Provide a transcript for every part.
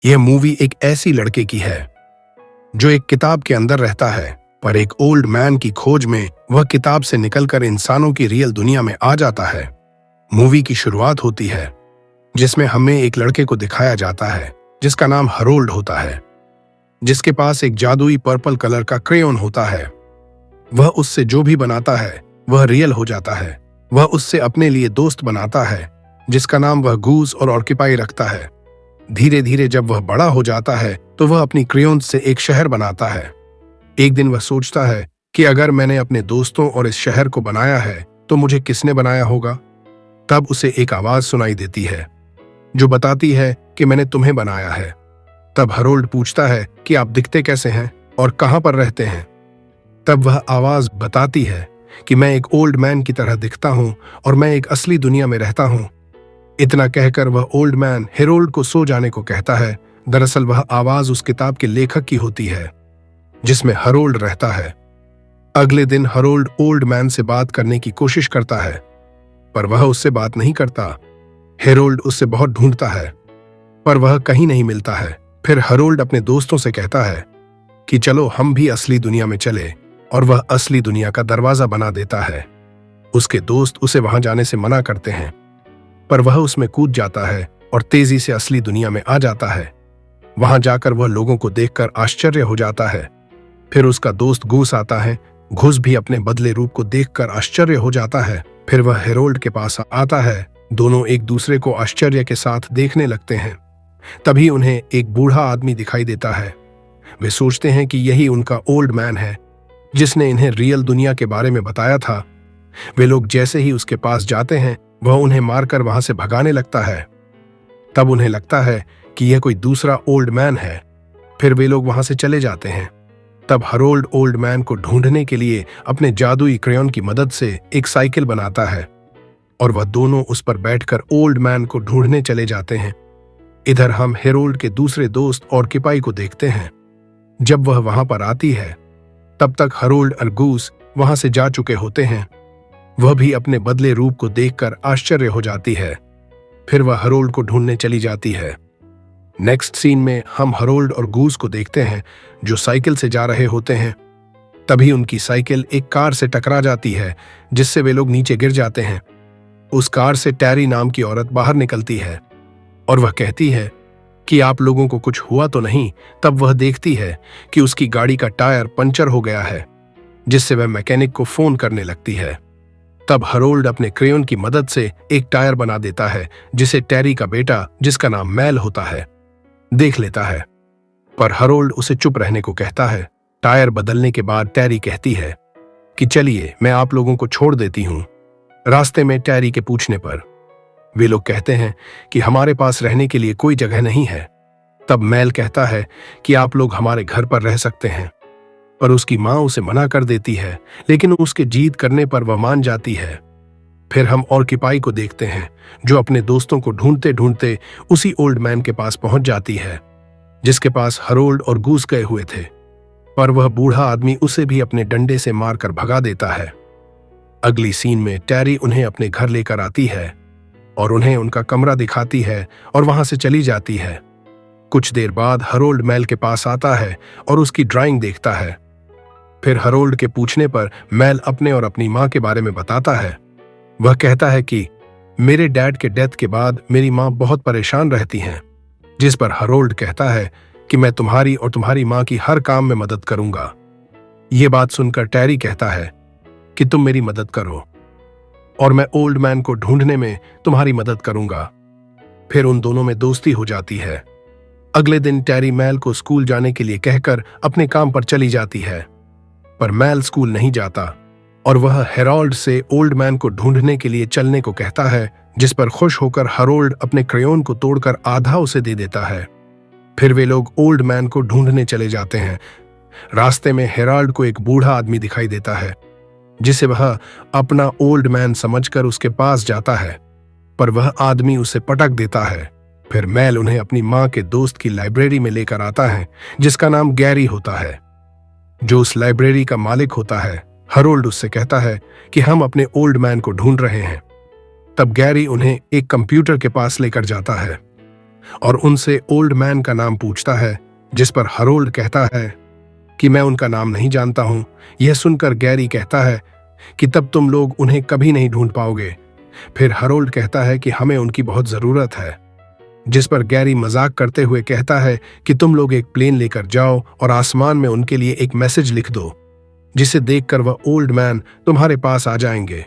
यह मूवी एक ऐसी लड़के की है जो एक किताब के अंदर रहता है, पर एक ओल्ड मैन की खोज में वह किताब से निकलकर इंसानों की रियल दुनिया में आ जाता है। मूवी की शुरुआत होती है जिसमें हमें एक लड़के को दिखाया जाता है जिसका नाम हरोल्ड होता है, जिसके पास एक जादुई पर्पल कलर का क्रेयॉन होता है। वह उससे जो भी बनाता है वह रियल हो जाता है। वह उससे अपने लिए दोस्त बनाता है जिसका नाम वह गूस और ऑक्यूपाई रखता है। धीरे धीरे जब वह बड़ा हो जाता है तो वह अपनी क्रेयॉन से एक शहर बनाता है। एक दिन वह सोचता है कि अगर मैंने अपने दोस्तों और इस शहर को बनाया है तो मुझे किसने बनाया होगा। तब उसे एक आवाज सुनाई देती है जो बताती है कि मैंने तुम्हें बनाया है। तब हरोल्ड पूछता है कि आप दिखते कैसे हैं और कहां पर रहते हैं। तब वह आवाज बताती है कि मैं एक ओल्ड मैन की तरह दिखता हूं और मैं एक असली दुनिया में रहता हूं। इतना कहकर वह ओल्ड मैन हेरोल्ड को सो जाने को कहता है। दरअसल वह आवाज उस किताब के लेखक की होती है जिसमें हरोल्ड रहता है। अगले दिन हरोल्ड ओल्ड मैन से बात करने की कोशिश करता है, पर वह उससे बात नहीं करता। हेरोल्ड उससे बहुत ढूंढता है पर वह कहीं नहीं मिलता है। फिर हरोल्ड अपने दोस्तों से कहता है कि चलो हम भी असली दुनिया में चले, और वह असली दुनिया का दरवाजा बना देता है। उसके दोस्त उसे वहां जाने से मना करते हैं, पर वह उसमें कूद जाता है और तेजी से असली दुनिया में आ जाता है। वहां जाकर वह लोगों को देखकर आश्चर्य हो जाता है। फिर उसका दोस्त घूस आता है। घूस भी अपने बदले रूप को देखकर आश्चर्य हो जाता है। फिर वह हेरोल्ड के पास आता है। दोनों एक दूसरे को आश्चर्य के साथ देखने लगते हैं। तभी उन्हें एक बूढ़ा आदमी दिखाई देता है। वे सोचते हैं कि यही उनका ओल्ड मैन है जिसने इन्हें रियल दुनिया के बारे में बताया था। वे लोग जैसे ही उसके पास जाते हैं वह उन्हें मारकर वहां से भगाने लगता है। तब उन्हें लगता है कि यह कोई दूसरा ओल्ड मैन है। फिर वे लोग वहां से चले जाते हैं। तब हरोल्ड ओल्ड मैन को ढूंढने के लिए अपने जादुई क्रेयॉन की मदद से एक साइकिल बनाता है और वह दोनों उस पर बैठकर ओल्ड मैन को ढूंढने चले जाते हैं। इधर हम हेरोल्ड के दूसरे दोस्त ऑक्यूपाई को देखते हैं। जब वह वहां पर आती है तब तक हरोल्ड और गूस वहां से जा चुके होते हैं। वह भी अपने बदले रूप को देखकर आश्चर्य हो जाती है। फिर वह हरोल्ड को ढूंढने चली जाती है। नेक्स्ट सीन में हम हरोल्ड और गूस को देखते हैं जो साइकिल से जा रहे होते हैं। तभी उनकी साइकिल एक कार से टकरा जाती है जिससे वे लोग नीचे गिर जाते हैं। उस कार से टैरी नाम की औरत बाहर निकलती है और वह कहती है कि आप लोगों को कुछ हुआ तो नहीं। तब वह देखती है कि उसकी गाड़ी का टायर पंचर हो गया है, जिससे वह मैकेनिक को फोन करने लगती है। तब हरोल्ड अपने क्रेयॉन की मदद से एक टायर बना देता है जिसे टैरी का बेटा, जिसका नाम मैल होता है, देख लेता है। पर हरोल्ड उसे चुप रहने को कहता है। टायर बदलने के बाद टैरी कहती है कि चलिए मैं आप लोगों को छोड़ देती हूं। रास्ते में टैरी के पूछने पर वे लोग कहते हैं कि हमारे पास रहने के लिए कोई जगह नहीं है। तब मैल कहता है कि आप लोग हमारे घर पर रह सकते हैं, पर उसकी मां उसे मना कर देती है, लेकिन उसके जीत करने पर वह मान जाती है। फिर हम ऑक्यूपाई को देखते हैं जो अपने दोस्तों को ढूंढते ढूंढते उसी ओल्ड मैन के पास पहुंच जाती है जिसके पास हरोल्ड और गूस गए हुए थे, पर वह बूढ़ा आदमी उसे भी अपने डंडे से मारकर भगा देता है। अगली सीन में टैरी उन्हें अपने घर लेकर आती है और उन्हें उनका कमरा दिखाती है और वहां से चली जाती है। कुछ देर बाद हरोल्ड मैल के पास आता है और उसकी ड्राइंग देखता है। फिर हरोल्ड के पूछने पर मैल अपने और अपनी मां के बारे में बताता है। वह कहता है कि मेरे डैड के डेथ के बाद मेरी मां बहुत परेशान रहती हैं, जिस पर हरोल्ड कहता है कि मैं तुम्हारी और तुम्हारी मां की हर काम में मदद करूंगा। ये बात सुनकर टैरी कहता है कि तुम मेरी मदद करो और मैं ओल्ड मैन को ढूंढने में तुम्हारी मदद करूंगा। फिर उन दोनों में दोस्ती हो जाती है। अगले दिन टैरी मैल को स्कूल जाने के लिए कहकर अपने काम पर चली जाती है, पर मैल स्कूल नहीं जाता और वह हेरोल्ड से ओल्ड मैन को ढूंढने के लिए चलने को कहता है, जिस पर खुश होकर हरोल्ड अपने क्रेयॉन को तोड़कर आधा उसे दे देता है। फिर वे लोग ओल्ड मैन को ढूंढने चले जाते हैं। रास्ते में हेरोल्ड को एक बूढ़ा आदमी दिखाई देता है जिसे वह अपना ओल्ड मैन समझकर उसके पास जाता है, पर वह आदमी उसे पटक देता है। फिर मैल उन्हें अपनी मां के दोस्त की लाइब्रेरी में लेकर आता है जिसका नाम गैरी होता है, जो उस लाइब्रेरी का मालिक होता है। हरोल्ड उससे कहता है कि हम अपने ओल्ड मैन को ढूंढ रहे हैं। तब गैरी उन्हें एक कंप्यूटर के पास लेकर जाता है। और उनसे ओल्ड मैन का नाम पूछता है, जिस पर हरोल्ड कहता है कि मैं उनका नाम नहीं जानता हूं। यह सुनकर गैरी कहता है कि तब तुम लोग उन्हें कभी नहीं ढूंढ पाओगे। फिर हरोल्ड कहता है कि हमें उनकी बहुत जरूरत है, जिस पर गैरी मजाक करते हुए कहता है कि तुम लोग एक प्लेन लेकर जाओ और आसमान में उनके लिए एक मैसेज लिख दो, जिसे देखकर वह ओल्ड मैन तुम्हारे पास आ जाएंगे।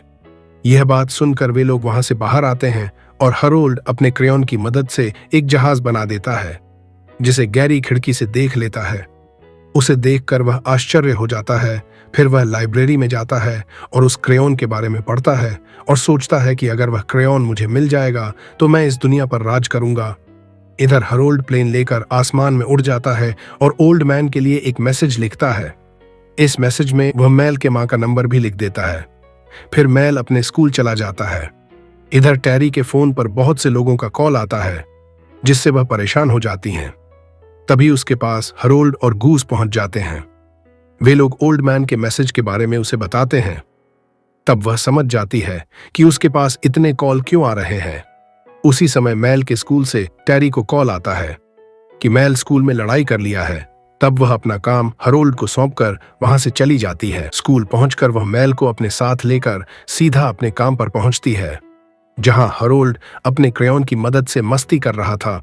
यह बात सुनकर वे लोग वहां से बाहर आते हैं और हरोल्ड अपने क्रेयॉन की मदद से एक जहाज बना देता है, जिसे गैरी खिड़की से देख लेता है। उसे देखकर वह आश्चर्य हो जाता है। फिर वह लाइब्रेरी में जाता है और उस क्रेयॉन के बारे में पढ़ता है और सोचता है कि अगर वह क्रेयॉन मुझे मिल जाएगा तो मैं इस दुनिया पर राज करूंगा। इधर हरोल्ड प्लेन लेकर आसमान में उड़ जाता है और ओल्ड मैन के लिए एक मैसेज लिखता है। इस मैसेज में वह मेल के माँ का नंबर भी लिख देता है। फिर मेल अपने स्कूल चला जाता है। इधर टैरी के फोन पर बहुत से लोगों का कॉल आता है, जिससे वह परेशान हो जाती हैं। तभी उसके पास हरोल्ड और गूस पहुंच जाते हैं। वे लोग ओल्ड मैन के मैसेज के बारे में उसे बताते हैं। तब वह समझ जाती है कि उसके पास इतने कॉल क्यों आ रहे हैं। उसी समय मेल के स्कूल से टैरी को कॉल आता है कि मेल स्कूल में लड़ाई कर लिया है। तब वह अपना काम हरोल्ड को सौंपकर वहां से चली जाती है। स्कूल पहुंचकर वह मेल को अपने साथ लेकर सीधा अपने काम पर पहुंचती है, जहां हरोल्ड अपने क्रेयॉन की मदद से मस्ती कर रहा था,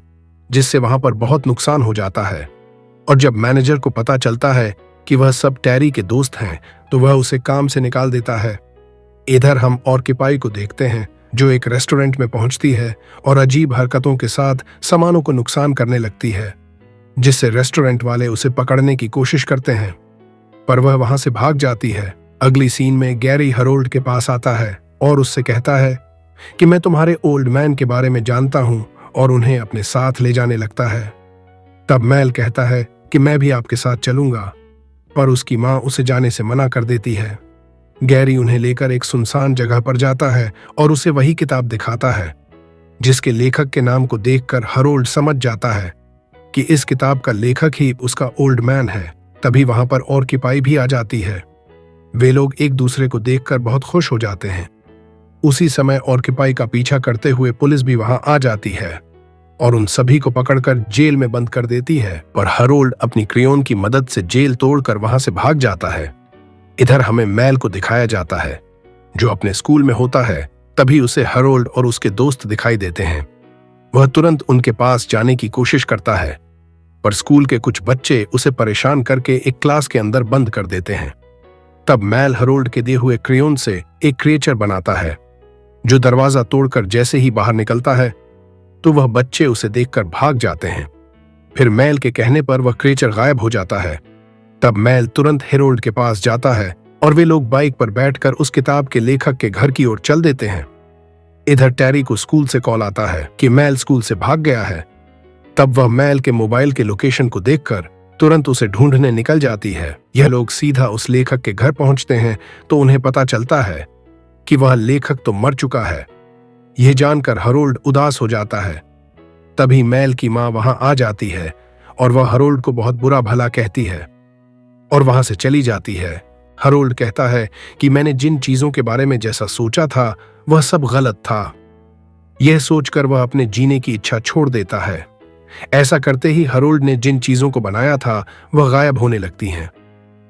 जिससे वहां पर बहुत नुकसान हो जाता है। और जब मैनेजर को पता चलता है कि वह सब टैरी के दोस्त हैं, तो वह उसे काम से निकाल देता है। इधर हम ऑर्किपाई को देखते हैं, जो एक रेस्टोरेंट में पहुंचती है और अजीब हरकतों के साथ सामानों को नुकसान करने लगती है, जिससे रेस्टोरेंट वाले उसे पकड़ने की कोशिश करते हैं, पर वह वहां से भाग जाती है। अगली सीन में गैरी हरोल्ड के पास आता है और उससे कहता है कि मैं तुम्हारे ओल्ड मैन के बारे में जानता हूं, और उन्हें अपने साथ ले जाने लगता है। तब मेल कहता है कि मैं भी आपके साथ चलूंगा, पर उसकी मां उसे जाने से मना कर देती है। गैरी उन्हें लेकर एक सुनसान जगह पर जाता है और उसे वही किताब दिखाता है, जिसके लेखक के नाम को देखकर हरोल्ड समझ जाता है कि इस किताब का लेखक ही उसका ओल्ड मैन है। तभी वहां पर ऑर्किपाई भी आ जाती है। वे लोग एक दूसरे को देखकर बहुत खुश हो जाते हैं। उसी समय ऑर्किपाई का पीछा करते हुए पुलिस भी वहां आ जाती है और उन सभी को पकड़कर जेल में बंद कर देती है। पर हरोल्ड अपनी क्रेयॉन की मदद से जेल तोड़कर वहां से भाग जाता है। इधर हमें मेल को दिखाया जाता है, जो अपने स्कूल में होता है। तभी उसे हरोल्ड और उसके दोस्त दिखाई देते हैं। वह तुरंत उनके पास जाने की कोशिश करता है, पर स्कूल के कुछ बच्चे उसे परेशान करके एक क्लास के अंदर बंद कर देते हैं। तब मेल हरोल्ड के दिए हुए क्रेयॉन से एक क्रिएचर बनाता है, जो दरवाजा तोड़कर जैसे ही बाहर निकलता है तो वह बच्चे उसे देखकर भाग जाते हैं। फिर मेल के कहने पर वह क्रिएचर गायब हो जाता है। तब मेल तुरंत हेरोल्ड के पास जाता है और वे लोग बाइक पर बैठकर उस किताब के लेखक के घर की ओर चल देते हैं। इधर टैरी को स्कूल से कॉल आता है कि मेल स्कूल से भाग गया है। तब वह मेल के मोबाइल के लोकेशन को देखकर तुरंत उसे ढूंढने निकल जाती है। यह लोग सीधा उस लेखक के घर पहुंचते हैं तो उन्हें पता चलता है कि वह लेखक तो मर चुका है। यह जानकर हरोल्ड उदास हो जाता है। तभी मेल की मां वहां आ जाती है और वह हरोल्ड को बहुत बुरा भला कहती है और वहां से चली जाती है। हरोल्ड कहता है कि मैंने जिन चीजों के बारे में जैसा सोचा था वह सब गलत था। यह सोचकर वह अपने जीने की इच्छा छोड़ देता है। ऐसा करते ही हरोल्ड ने जिन चीजों को बनाया था वह गायब होने लगती हैं।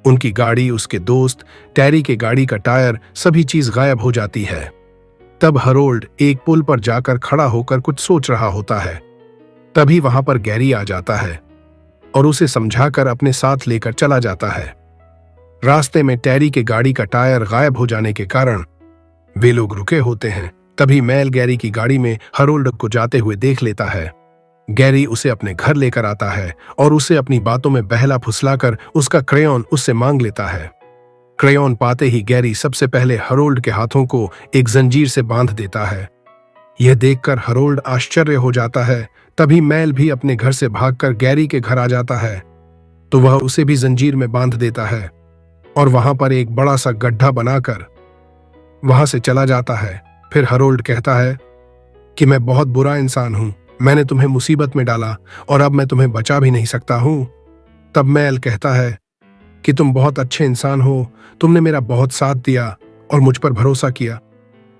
उनकी गाड़ी, उसके दोस्त, टैरी के गाड़ी का टायर, सभी चीज गायब हो जाती है। तब हरोल्ड एक पुल पर जाकर खड़ा होकर कुछ सोच रहा होता है। तभी वहां पर गैरी आ जाता है और उसे समझाकर अपने साथ लेकर चला जाता है। रास्ते में टैरी के गाड़ी का टायर गायब हो जाने के कारण वे लोग रुके होते हैं। तभी मेल गैरी की गाड़ी में हरोल्ड को जाते हुए देख लेता है। गैरी उसे अपने घर लेकर आता है और उसे अपनी बातों में बहला फुसलाकर उसका क्रेयॉन उससे मांग लेता है। क्रेयॉन पाते ही गैरी सबसे पहले हरोल्ड के हाथों को एक जंजीर से बांध देता है। यह देखकर हरोल्ड आश्चर्य हो जाता है। तभी मेल भी अपने घर से भागकर गैरी के घर आ जाता है तो वह उसे भी जंजीर में बांध देता है और वहां पर एक बड़ा सा गड्ढा बनाकर वहां से चला जाता है। फिर हरोल्ड कहता है कि मैं बहुत बुरा इंसान हूं, मैंने तुम्हें मुसीबत में डाला और अब मैं तुम्हें बचा भी नहीं सकता हूं। तब मेल कहता है कि तुम बहुत अच्छे इंसान हो, तुमने मेरा बहुत साथ दिया और मुझ पर भरोसा किया।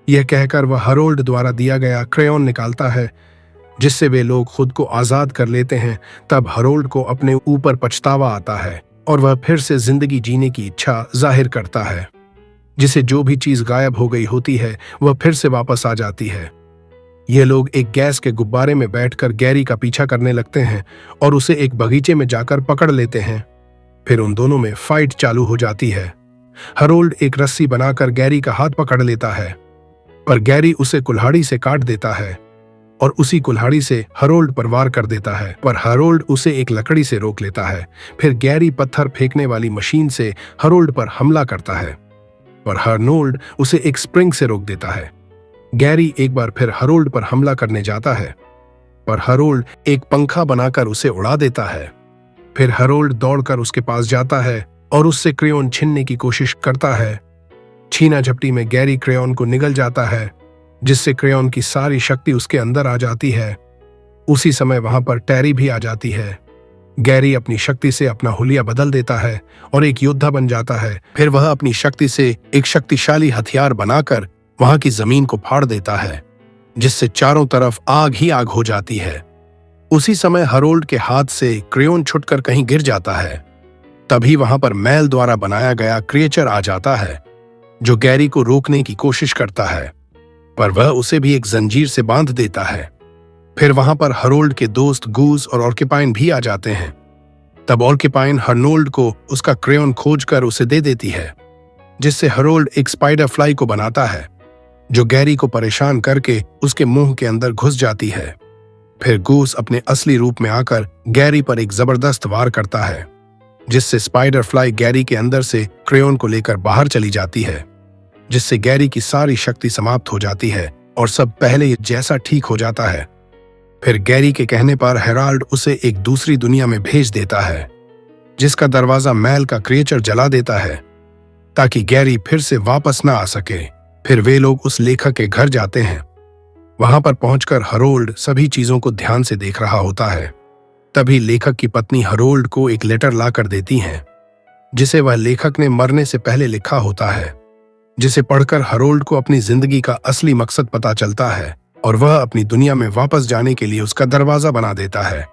यह कहकर वह हरोल्ड द्वारा दिया गया क्रेयॉन निकालता है, जिससे वे लोग खुद को आजाद कर लेते हैं। तब हरोल्ड को अपने ऊपर पछतावा आता है और वह फिर से जिंदगी जीने की इच्छा जाहिर करता है, जिसे जो भी चीज गायब हो गई होती है वह फिर से वापस आ जाती है। ये लोग एक गैस के गुब्बारे में बैठकर गैरी का पीछा करने लगते हैं और उसे एक बगीचे में जाकर पकड़ लेते हैं। फिर उन दोनों में फाइट चालू हो जाती है। हरोल्ड एक रस्सी बनाकर गैरी का हाथ पकड़ लेता है, पर गैरी उसे कुल्हाड़ी से काट देता है और उसी कुल्हाड़ी से हरोल्ड पर वार कर देता है, पर हरोल्ड उसे एक लकड़ी से रोक लेता है। फिर गैरी पत्थर फेंकने वाली मशीन से हरोल्ड पर हमला करता है, पर हरोल्ड उसे एक स्प्रिंग से रोक देता है। गैरी एक बार फिर हरोल्ड पर हमला करने जाता है, पर हरोल्ड एक पंखा बनाकर उसे उड़ा देता है। फिर हरोल्ड दौड़कर उसके पास जाता है और उससे क्रेयोन छीनने की कोशिश करता है। छीना झपटी में गैरी क्रेयोन को निगल जाता है, जिससे क्रेयोन की सारी शक्ति उसके अंदर आ जाती है। उसी समय वहां पर टेरी भी आ जाती है। गैरी अपनी शक्ति से अपना हुलिया बदल देता है और एक योद्धा बन जाता है। फिर वह अपनी शक्ति से एक शक्तिशाली हथियार बनाकर वहां की जमीन को फाड़ देता है, जिससे चारों तरफ आग ही आग हो जाती है। उसी समय हरोल्ड के हाथ से क्रेयोन छुटकर कहीं गिर जाता है। तभी वहां पर मैल द्वारा बनाया गया क्रिएचर आ जाता है, जो गैरी को रोकने की कोशिश करता है, पर वह उसे भी एक जंजीर से बांध देता है। फिर वहां पर हरोल्ड के दोस्त गूज और ऑर्किपाइन भी आ जाते हैं। तब ऑर्किपाइन हरोल्ड को उसका क्रेयोन खोजकर उसे दे देती है, जिससे हरोल्ड एक स्पाइडर फ्लाई को बनाता है, जो गैरी को परेशान करके उसके मुंह के अंदर घुस जाती है। फिर गूस अपने असली रूप में आकर गैरी पर एक जबरदस्त वार करता है, जिससे स्पाइडर फ्लाई गैरी के अंदर से क्रेयोन को लेकर बाहर चली जाती है, जिससे गैरी की सारी शक्ति समाप्त हो जाती है और सब पहले जैसा ठीक हो जाता है। फिर गैरी के कहने पर हेराल्ड उसे एक दूसरी दुनिया में भेज देता है, जिसका दरवाजा मैल का क्रिएचर जला देता है, ताकि गैरी फिर से वापस ना आ सके। फिर वे लोग उस लेखक के घर जाते हैं। वहां पर पहुंचकर हरोल्ड सभी चीजों को ध्यान से देख रहा होता है। तभी लेखक की पत्नी हरोल्ड को एक लेटर ला कर देती है, जिसे वह लेखक ने मरने से पहले लिखा होता है, जिसे पढ़कर हरोल्ड को अपनी जिंदगी का असली मकसद पता चलता है और वह अपनी दुनिया में वापस जाने के लिए उसका दरवाजा बना देता है,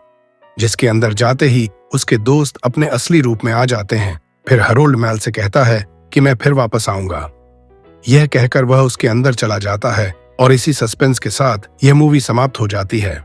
जिसके अंदर जाते ही उसके दोस्त अपने असली रूप में आ जाते हैं। फिर हरोल्ड मैल से कहता है कि मैं फिर वापस आऊंगा। यह कहकर वह उसके अंदर चला जाता है और इसी सस्पेंस के साथ यह मूवी समाप्त हो जाती है।